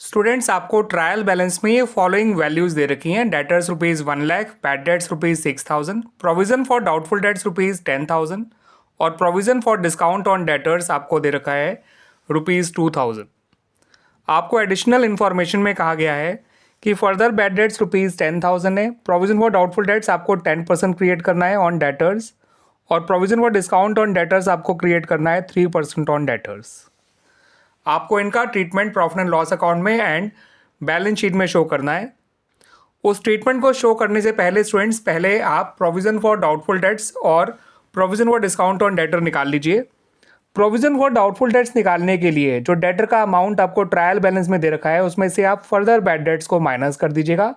Students आपको trial balance में ये फॉलोइंग वैल्यूज दे रखी हैं। Debtors rupees 1,00,000, bad debts rupees 6,000, provision for doubtful debts rupees 10,000 और provision for discount on debtors आपको दे रखा है रुपीज़ 2,000। आपको एडिशनल इन्फॉर्मेशन में कहा गया है कि फर्दर बैड डेट्स रुपीज़ 10,000 है, प्रोविजन फॉर डाउटफुल डेट्स आपको 10% क्रिएट करना है ऑन डेटर्स और provision for discount on debtors आपको क्रिएट करना है 3% ऑन डेटर्स। आपको इनका treatment profit and loss account में एंड बैलेंस शीट में शो करना है। उस ट्रीटमेंट को शो करने से पहले स्टूडेंट्स पहले आप प्रोविजन फॉर डाउटफुल डेट्स और provision for discount on debtor निकाल लीजिए। प्रोविजन फॉर डाउटफुल डेट्स निकालने के लिए जो डेटर का अमाउंट आपको ट्रायल बैलेंस में दे रखा है उसमें से आप फर्दर बैड डेट्स को माइनस कर दीजिएगा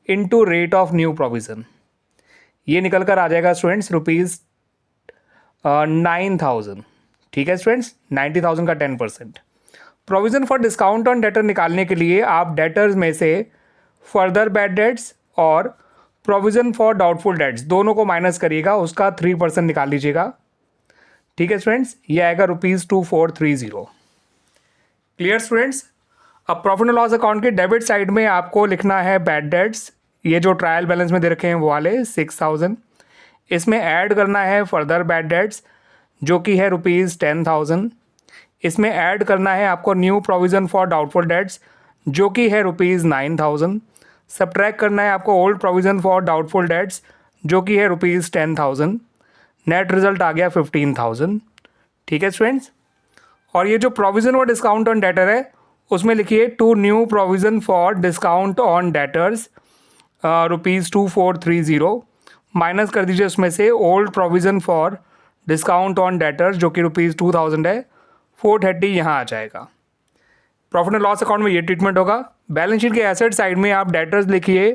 into rate of new provision. ये निकल कर आ जाएगा स्टूडेंट्स रुपीज़ 9,000। ठीक है स्टूडेंट्स, 90,000 का 10%। Provision for discount on debtor निकालने के लिए आप डेटर्स में से फर्दर बैड डेट्स और प्रोविजन फॉर डाउटफुल डेट्स दोनों को माइनस करिएगा, उसका 3% निकाल लीजिएगा। ठीक है स्टूडेंट्स, ये आएगा रुपीज़ 2,430। Clear students. अब प्रॉफिट एंड लॉस अकाउंट के डेबिट साइड में आपको लिखना है बैड डेट्स, ये जो ट्रायल बैलेंस में दे रखे हैं वो वाले 6,000। इसमें ऐड करना है फर्दर बैड डेट्स जो कि है रुपीज़ 10,000। इसमें ऐड करना है आपको new provision for doubtful debts जो कि है रुपीज़ 9,000। सब्ट्रैक्ट करना है आपको old provision for doubtful debts जो कि है रुपीज़ 10,000। नेट रिजल्ट आ गया 15,000। ठीक है स्टूडेंट्स। और ये जो प्रोविज़न और डिस्काउंट ऑन डेटर है उसमें लिखिए to new provision for discount on debtors rupees 2,430 minus कर दीजिए उसमें से old provision for discount on debtors जो कि रुपीज़ 2,000 है, 430 यहाँ आ जाएगा। प्रॉफिट एंड लॉस अकाउंट में ये ट्रीटमेंट होगा। बैलेंस शीट के एसेट साइड में आप डेटर्स लिखिए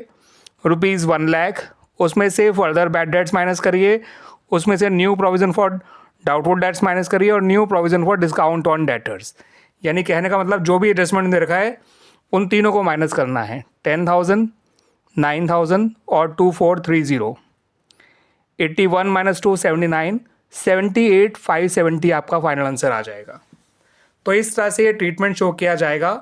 रुपीज़ 1,00,000, उसमें से फर्दर बैड डेट्स माइनस करिए, उसमें से new provision for doubtful debts minus करिए और new provision for discount on debtors. यानी कहने का मतलब जो भी एडजस्टमेंट दे रखा है उन तीनों को माइनस करना है, 10,000, 9,000 और 2,430। 81 माइनस 2 79, 78,570 आपका फाइनल आंसर आ जाएगा। तो इस तरह से ये ट्रीटमेंट शो किया जाएगा।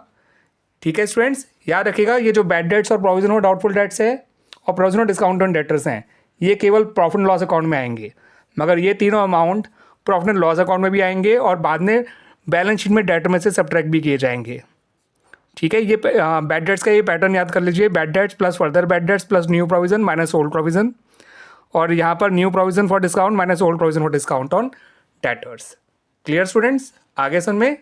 ठीक है स्टूडेंट्स, याद रखिएगा ये जो बैड डेट्स और प्रोविजन और डाउटफुल डेट्स है और प्रोविजन और डिस्काउंट ऑन डेटर्स हैं ये केवल प्रॉफिट एंड लॉस अकाउंट में आएंगे, मगर ये तीनों amount profit and loss account में भी आएंगे और बाद में बैलेंस शीट में डेटर में से सब्ट्रैक्ट भी किए जाएंगे। ठीक है, ये बैड डेट्स का ये पैटर्न याद कर लीजिए, bad debts plus further bad debts plus new provision minus old provision और यहाँ पर new provision for discount minus old provision for discount on debtors. Clear students, आगे सन में